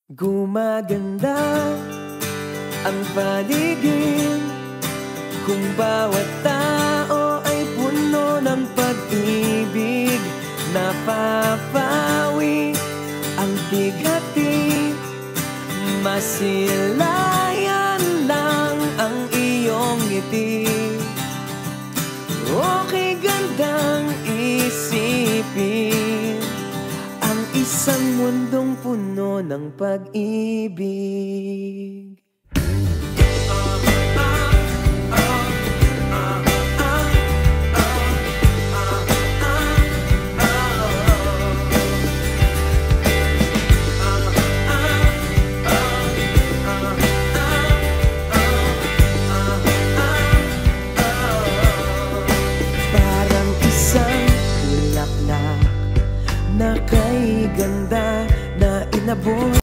Gumaganda ang paligid kung bawat tao ay puno ng pag-ibig. Napapawi ang bigati, masilayan lang ang iyong ngiti. Okay gandang isipin ang isang mundong puno ng pag-ibig.